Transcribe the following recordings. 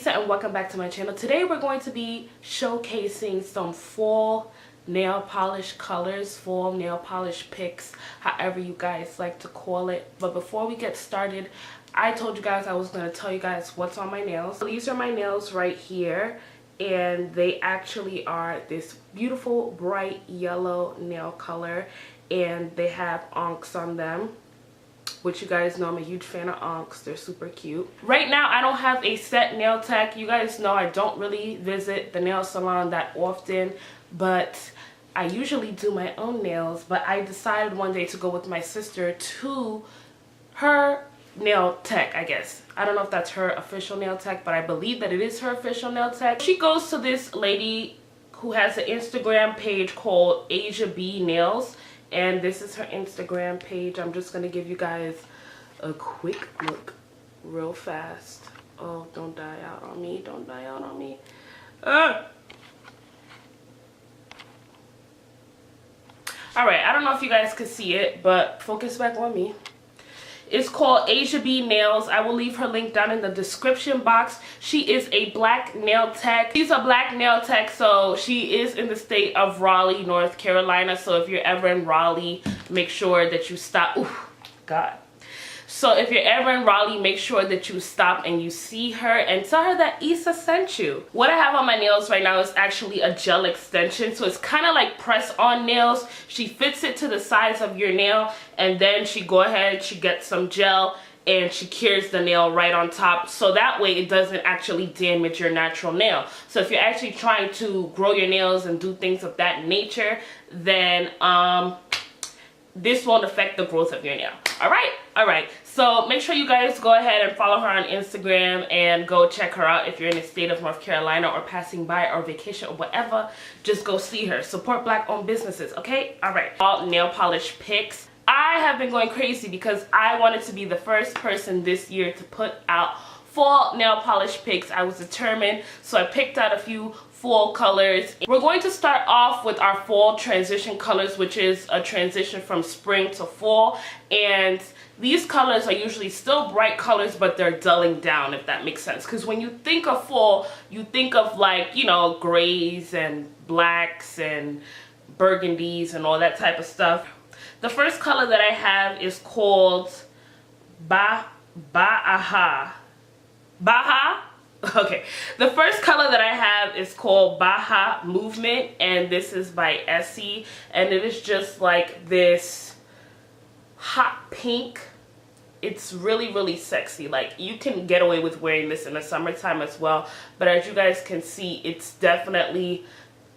And welcome back to my channel. Today we're going to be showcasing some fall nail polish colors, fall nail polish picks, however you guys like to call it. But before we get started, I told you guys I was going to tell you guys what's on my nails. These are my nails right here, and they actually are this beautiful bright yellow nail color, and they have onks on them, which you guys know I'm a huge fan of onks. They're super cute. Right now I don't have a set nail tech. You guys know I don't really visit the nail salon that often, but I usually do my own nails. But I decided one day to go with my sister to her nail tech, I guess. I don't know if that's her official nail tech, but I believe that it is her official nail tech. She goes to this lady who has an Instagram page called aziabnails. And this is her Instagram page. I'm just going to give you guys a quick look real fast. Oh, don't die out on me. Don't die out on me. Alright, I don't know if you guys could see it, but focus back on me. It's called aziabnails. I will leave her link down in the description box. She is a black nail tech. She's a black nail tech, so she is in the state of Raleigh, North Carolina. So if you're ever in Raleigh, make sure that you stop. Ooh, God. So if you're ever in Raleigh, make sure that you stop and you see her and tell her that Issa sent you. What I have on my nails right now is actually a gel extension. So it's kind of like press-on nails. She fits it to the size of your nail, and then she go ahead, she gets some gel, and she cures the nail right on top. So that way it doesn't actually damage your natural nail. So if you're actually trying to grow your nails and do things of that nature, then this won't affect the growth of your nail. Alright, so make sure you guys go ahead and follow her on Instagram and go check her out if you're in the state of North Carolina or passing by or vacation or whatever. Just go see her. Support black owned businesses, okay? Alright, all nail polish picks. I have been going crazy because I wanted to be the first person this year to put out fall nail polish picks. I was determined, so I picked out a few fall colors. We're going to start off with our fall transition colors, which is a transition from spring to fall, and these colors are usually still bright colors, but they're dulling down, if that makes sense. Because when you think of fall, you think of, like, you know, grays and blacks and burgundies and all that type of stuff. The first color that I have is called Baha. Okay, the first color that I have is called Baha Movement, and this is by Essie, and it is just like this hot pink. It's really sexy. Like, you can get away with wearing this in the summertime as well, but as you guys can see, it's definitely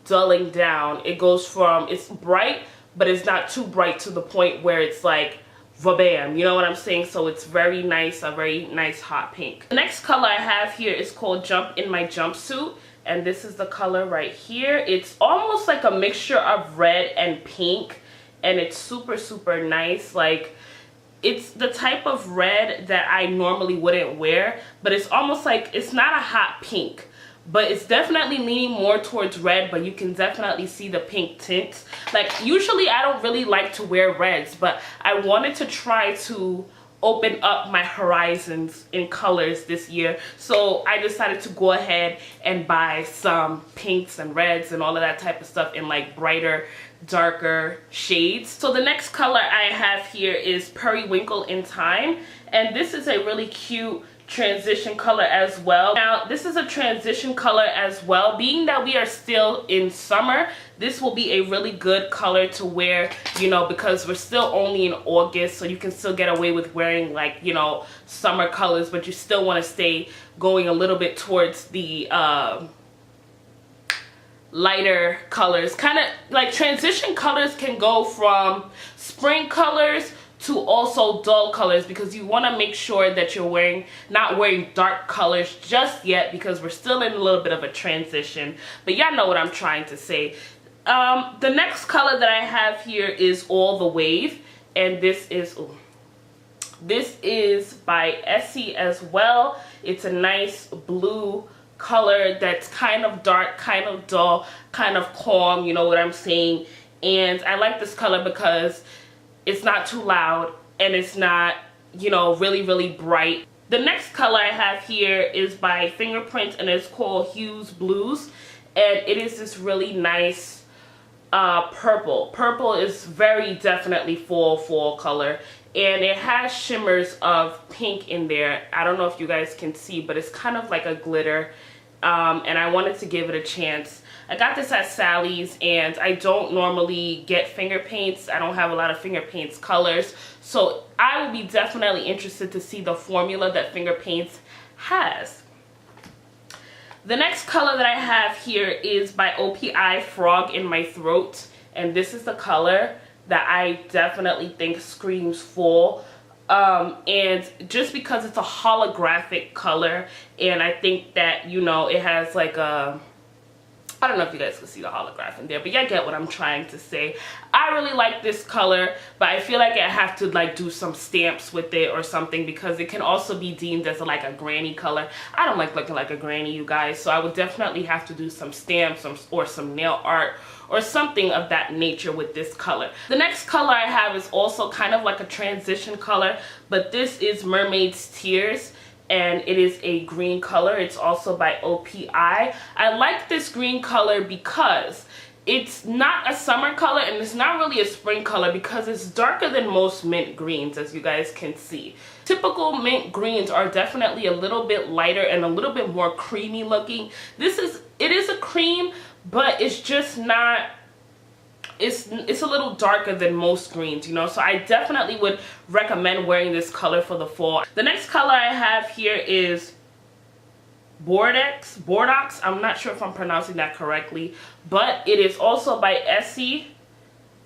dulling down. It goes from, it's bright, but it's not too bright to the point where it's like Vabam, you know what I'm saying? So it's very nice, a very nice hot pink. The next color I have here is called Jump in My Jumpsuit, and this is the color right here. It's almost like a mixture of red and pink, and it's super nice. Like, it's the type of red that I normally wouldn't wear, but it's almost like, it's not a hot pink, but it's definitely leaning more towards red, but you can definitely see the pink tints. Like, usually I don't really like to wear reds, but I wanted to try to open up my horizons in colors this year. So I decided to go ahead and buy some pinks and reds and all of that type of stuff in like brighter, darker shades. So the next color I have here is Periwinkle in Time, and this is a really cute transition color as well. Now, this is a transition color as well. Being that we are still in summer, this will be a really good color to wear, you know, because we're still only in August, so you can still get away with wearing, like, you know, summer colors, but you still want to stay going a little bit towards the lighter colors. Kind of like transition colors can go from spring colors to also dull colors, because you want to make sure that you're not wearing dark colors just yet, because we're still in a little bit of a transition. But y'all know what I'm trying to say. The next color that I have here is All the Wave, and this is by Essie as well. It's a nice blue color that's kind of dark, kind of dull, kind of calm, you know what I'm saying. And I like this color because it's not too loud and it's not, you know, really, really bright. The next color I have here is by Fingerprint, and it's called Hues Blues, and it is this really nice purple. Purple is very definitely fall color, and it has shimmers of pink in there. I don't know if you guys can see, but it's kind of like a glitter, and I wanted to give it a chance. I got this at Sally's, and I don't normally get finger paints. I don't have a lot of finger paints colors, so I will be definitely interested to see the formula that finger paints has. The next color that I have here is by OPI, Frog in My Throat, and this is the color that I definitely think screams fall. And just because it's a holographic color, and I think that, you know, it has like a, I don't know if you guys can see the holograph in there, but yeah, get what I'm trying to say. I really like this color, but I feel like I have to like do some stamps with it or something, because it can also be deemed as like a granny color. I don't like looking like a granny, you guys, so I would definitely have to do some stamps or some nail art or something of that nature with this color. The next color I have is also kind of like a transition color, but this is Mermaid's Tears, and it is a green color. It's also by OPI. I like this green color because it's not a summer color and it's not really a spring color, because it's darker than most mint greens, as you guys can see. Typical mint greens are definitely a little bit lighter and a little bit more creamy looking. It is a cream, but it's just not, it's a little darker than most greens, you know, so I definitely would recommend wearing this color for the fall. The next color I have here is Bordeaux. I'm not sure if I'm pronouncing that correctly, but it is also by Essie.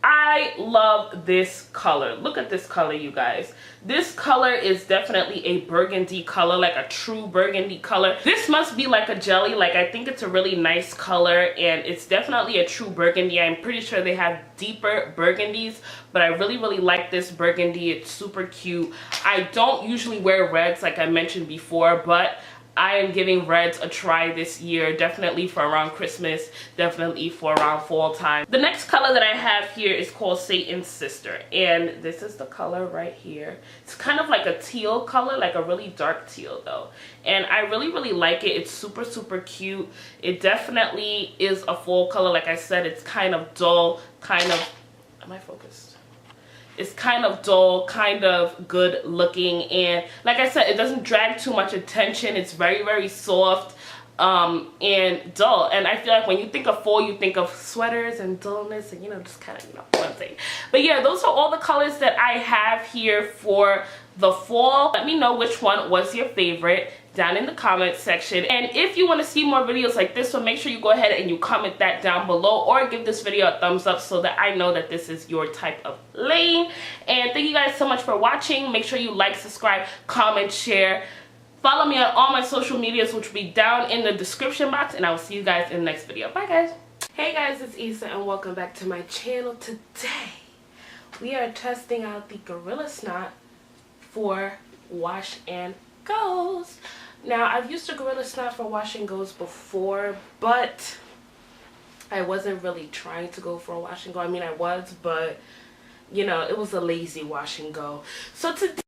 I love this color. Look at this color, you guys. This color is definitely a burgundy color, like a true burgundy color. This must be like a jelly. Like, I think it's a really nice color, and it's definitely a true burgundy. I'm pretty sure they have deeper burgundies, but I really, really like this burgundy. It's super cute. I don't usually wear reds, like I mentioned before, but I am giving reds a try this year, definitely for around Christmas, definitely for around fall time. The next color that I have here is called Satan's Sister, and this is the color right here. It's kind of like a teal color, like a really dark teal though, and I really, really like it. It's super, super cute. It definitely is a fall color. Like I said, it's kind of dull, kind of, am I focused? It's kind of dull, kind of good looking, and like I said, it doesn't drag too much attention. It's very, very soft and dull, and I feel like when you think of fall, you think of sweaters and dullness and, you know, just kind of, you know what I'm saying. But yeah, those are all the colors that I have here for the fall. Let me know which one was your favorite down in the comment section, and if you want to see more videos like this one, make sure you go ahead and you comment that down below, or give this video a thumbs up so that I know that this is your type of lane. And thank you guys so much for watching. Make sure you like, subscribe, comment, share. Follow me on all my social medias, which will be down in the description box, and I will see you guys in the next video. Bye guys. Hey guys, it's Issa and welcome back to my channel. Today we are testing out the Gorilla Snot for Wash and Goes. Now, I've used a Gorilla Snot for Wash and Goes before, but I wasn't really trying to go for a wash and go. I mean, I was, but, you know, it was a lazy wash and go. So today